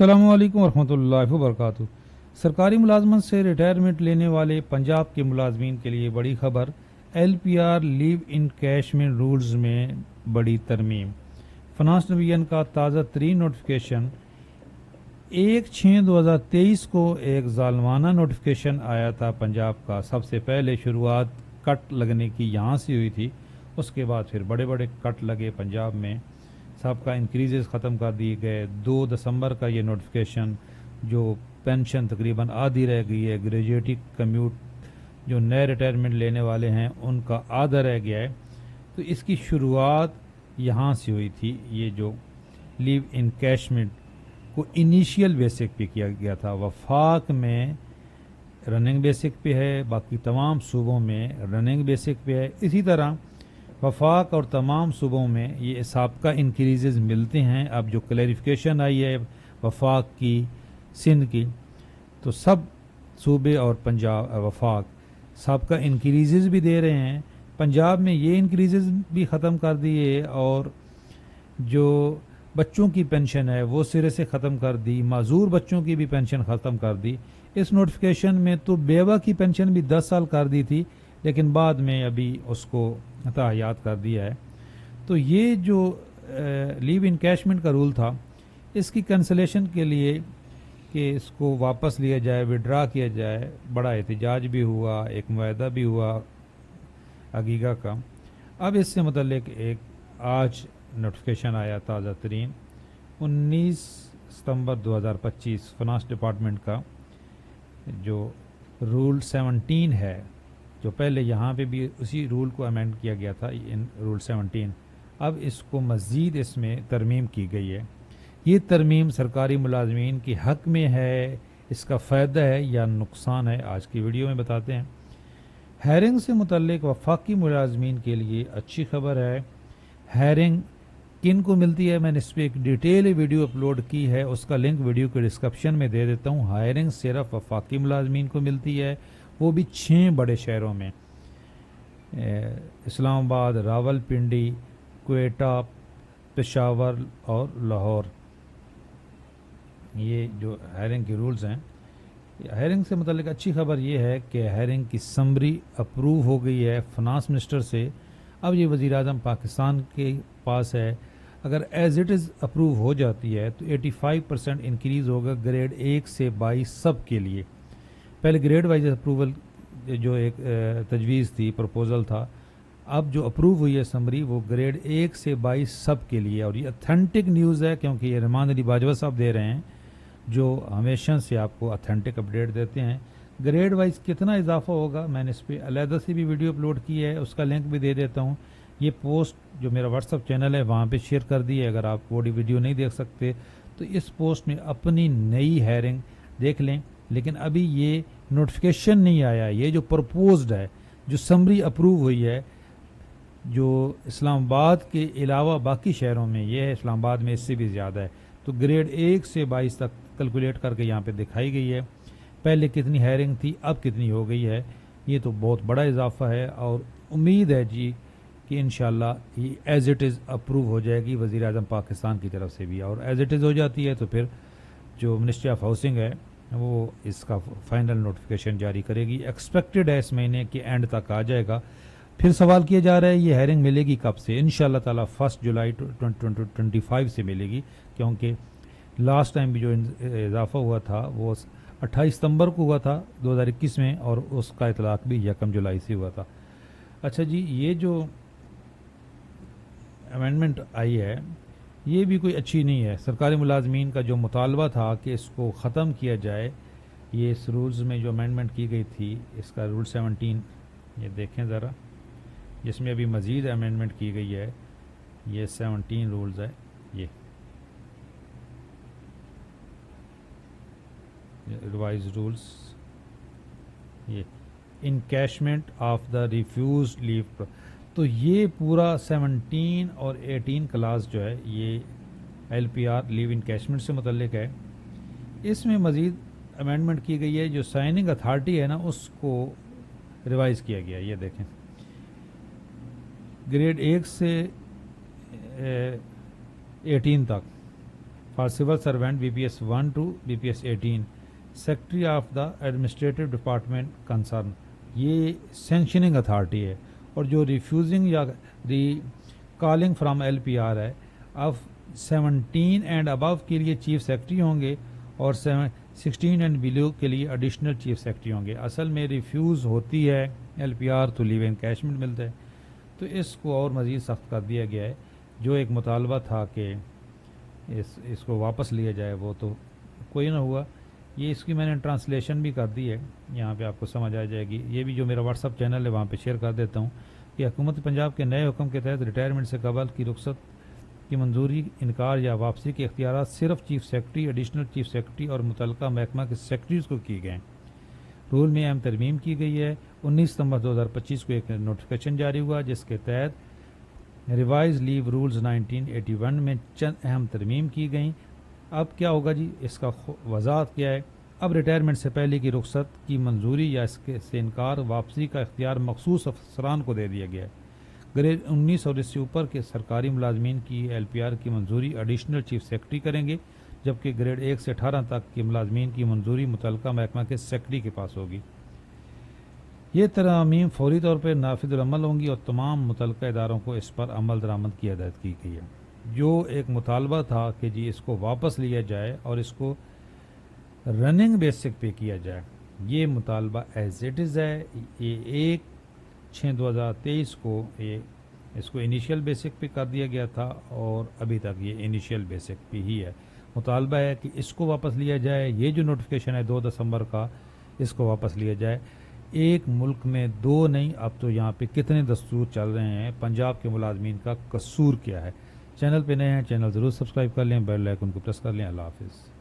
अस्सलामुअलैकुम वरहमतुल्लाहि वबरकातुहू। सरकारी मुलाजमत से रिटायरमेंट लेने वाले पंजाब के मुलाजमीन के लिए बड़ी खबर। LPR लीव इनकैशमेंट रूल्स में बड़ी तरमीम। फाइनेंस डिवीजन का ताज़ा तरीन नोटिफिकेशन 1/6/2023 को एक जालमाना नोटिफिकेशन आया था पंजाब का। सबसे पहले शुरुआत कट लगने की यहाँ से हुई थी, उसके बाद फिर बड़े बड़े कट लगे पंजाब में। सबका इंक्रीजेस ख़त्म कर दिए गए। 2 दिसंबर का ये नोटिफिकेशन, जो पेंशन तकरीबन आधी रह गई है, ग्रेजुएटी कम्यूट जो नए रिटायरमेंट लेने वाले हैं उनका आधा रह गया है, तो इसकी शुरुआत यहाँ से हुई थी। ये जो लीव इनकैशमेंट को इनिशियल बेसिक पे किया गया था, वफाक में रनिंग बेसिक पे है, बाकी तमाम सूबों में रनिंग बेसिक पे है। इसी तरह वफाक और तमाम सूबों में ये साबका इंक्रीजेज मिलते हैं। अब जो क्लैरिफिकेशन आई है वफाक की, सिंध की, तो सब सूबे और पंजाब वफाक साबका इंक्रीजेज भी दे रहे हैं। पंजाब में ये इंक्रीजेज भी ख़त्म कर दिए और जो बच्चों की पेंशन है वो सिरे से ख़त्म कर दी। माजूर बच्चों की भी पेंशन ख़त्म कर दी। इस नोटिफिकेशन में तो बेवा की पेंशन भी 10 साल कर दी थी, लेकिन बाद में अभी उसको ताहयात कर दिया है। तो ये जो लीव इनकैशमेंट का रूल था, इसकी कैंसलेशन के लिए कि इसको वापस लिया जाए, विड्रा किया जाए, बड़ा एहतजाज भी हुआ, एक मुआहदा भी हुआ अगीगा का। अब इससे मुतल्लिक एक आज नोटिफिकेशन आया ताज़ा तरीन 19 सितंबर 2025 फाइनेंस डिपार्टमेंट का, जो रूल 17 है, जो पहले यहाँ पे भी उसी रूल को अमेंड किया गया था, इन रूल 17, अब इसको मज़ीद इसमें तरमीम की गई है। ये तरमीम सरकारी मुलाजमीन के हक़ में है, इसका फ़ायदा है या नुकसान है, आज की वीडियो में बताते हैं। हायरिंग से मुतल्लिक वफाकी मुलाजमीन के लिए अच्छी खबर है। हायरिंग किन को मिलती है, मैंने इस पर एक डिटेल वीडियो अपलोड की है, उसका लिंक वीडियो के डिस्क्रिप्शन में दे देता हूँ। हायरिंग सिर्फ वफाकी मुलाजमीन को मिलती है, वो भी 6 बड़े शहरों में, इस्लामाबाद, रावलपिंडी, क्वेटा, पेशावर और लाहौर। ये जो हायरिंग के रूल्स हैं। हायरिंग से मतलब अच्छी खबर ये है कि हायरिंग की समरी अप्रूव हो गई है फाइनेंस मिनिस्टर से। अब ये वज़ीर आज़म पाकिस्तान के पास है। अगर एज इट इज़ अप्रूव हो जाती है तो 85% इंक्रीज़ होगा ग्रेड 1 से 22 सब के लिए। पहले ग्रेड वाइज अप्रूवल जो एक तजवीज़ थी, प्रपोज़ल था, अब जो अप्रूव हुई है समरी वो ग्रेड 1 से 22 सब के लिए। और ये अथेंटिक न्यूज़ है, क्योंकि ये रहमान अली बाजवा साहब दे रहे हैं, जो हमेशा से आपको अथेंटिक अपडेट देते हैं। ग्रेड वाइज कितना इजाफा होगा, मैंने इस पर अलहदा से भी वीडियो अपलोड की है, उसका लिंक भी दे देता हूँ। ये पोस्ट जो मेरा व्हाट्सअप चैनल है वहाँ पे शेयर कर दी है। अगर आप वो वीडियो नहीं देख सकते तो इस पोस्ट में अपनी नई हायरिंग देख लें। लेकिन अभी ये नोटिफिकेशन नहीं आया, ये जो प्रपोज्ड है, जो समरी अप्रूव हुई है, जो इस्लामाबाद के अलावा बाकी शहरों में ये है, इस्लामाबाद में इससे भी ज़्यादा है, तो ग्रेड 1 से 22 तक कैलकुलेट करके यहाँ पे दिखाई गई है। पहले कितनी हायरिंग थी, अब कितनी हो गई है, ये तो बहुत बड़ा इजाफा है। और उम्मीद है जी कि इंशाल्लाह ये एज इट इज़ अप्रूव हो जाएगी वज़ीर आज़म पाकिस्तान की तरफ से भी। और एज इट इज़ हो जाती है तो फिर जो मिनिस्ट्री ऑफ हाउसिंग है वो इसका फाइनल नोटिफिकेशन जारी करेगी। एक्सपेक्टेड है इस महीने के एंड तक आ जाएगा। फिर सवाल किया जा रहा है ये हायरिंग मिलेगी कब से। इंशाल्लाह ताला 1 जुलाई 2025 से मिलेगी, क्योंकि लास्ट टाइम भी जो इजाफा हुआ था वो 28 सितंबर को हुआ था 2021 में, और उसका इतलाक भी 1 जुलाई से हुआ था। अच्छा जी, ये जो अमेंडमेंट आई है ये भी कोई अच्छी नहीं है। सरकारी मुलाजमीन का जो मुतालबा था कि इसको ख़त्म किया जाए, ये इस रूल्स में जो अमेंडमेंट की गई थी, इसका रूल 17, ये देखें ज़रा, जिसमें अभी मज़ीद अमेंडमेंट की गई है। ये 17 रूल्स है, ये रिवाइज रूल्स, ये encashment of the refuse leave. तो ये पूरा 17 और 18 क्लास जो है ये LPR लीव इनकैशमेंट से मुतल्लिक है। इसमें मज़ीद अमेंडमेंट की गई है, जो साइनिंग अथॉरिटी है ना उसको रिवाइज़ किया गया। ये देखें, ग्रेड 1 से 18 तक for civil servant BPS 1 to BPS 18, secretary of the administrative department concern, ये सेंक्शनिंग अथॉरिटी है। और जो रिफ्यूजिंग या रिकॉलिंग फ्रॉम LPR है, अब 17 एंड अबव के लिए चीफ सेक्रेटरी होंगे और 16 एंड बिलो के लिए एडिशनल चीफ सेक्रेटरी होंगे। असल में रिफ्यूज़ होती है LPR तो लीव एनकैशमेंट मिलता है। तो इसको और मज़ीद सख्त कर दिया गया है। जो एक मुतालबा था कि इसको वापस लिया जाए, वो तो कोई ना हुआ। ये इसकी मैंने ट्रांसलेशन भी कर दी है, यहाँ पे आपको समझ आ जाएगी। ये भी जो मेरा व्हाट्सअप चैनल है वहाँ पे शेयर कर देता हूँ कि हुकूमत पंजाब के नए हुक्म के तहत रिटायरमेंट से कबल की रुख्सत की मंजूरी, इनकार या वापसी के इख्तियारात सिर्फ chief secretary, additional chief secretary और मुतल्लिका महकमा के सेक्रेटरीज को किए गए। रूल में अहम तरमीम की गई है। 19 सितंबर 2025 को एक नोटिफिकेशन जारी हुआ जिसके तहत रिवाइज लीव रूल्स 1981 में चंद अहम तरमीम की गई। अब क्या होगा जी, इसका वजाहत क्या है। अब रिटायरमेंट से पहले की रुख्सत की मंजूरी या इसके से इनकार, वापसी का इख्तियार मखसूस अफसरान को दे दिया गया है। ग्रेड 19 और इससे ऊपर के सरकारी मुलाजमीन की LPR की मंजूरी एडिशनल चीफ सेक्रेटरी करेंगे, जबकि ग्रेड 1 से 18 तक के मुलाजमीन की मंजूरी मुतल्लिका महकमा के सेक्रेटरी के पास होगी। ये तरमीम फौरी तौर पर नाफिजुल अमल होंगी और तमाम मुतल्लिका इदारों को इस पर अमल दरामद की हिदायत की गई है। जो एक मुतालबा था कि जी इसको वापस लिया जाए और इसको रनिंग बेसिक पे किया जाए, ये मुतालबा एज इट इज़ है। ये 1/6/2023 को इसको इनिशियल बेसिक पे कर दिया गया था और अभी तक ये इनिशियल बेसिक पे ही है। मुतालबा है कि इसको वापस लिया जाए। ये जो नोटिफिकेशन है 2 दिसंबर का, इसको वापस लिया जाए। एक मुल्क में 2 नहीं, अब तो यहाँ पे कितने दस्तूर चल रहे हैं। पंजाब के मुलाजमीन का कसूर क्या है। चैनल पे नए हैं, चैनल ज़रूर सब्सक्राइब कर लें, बेल आइकन को प्रेस कर लें। अल्लाह हाफिज़।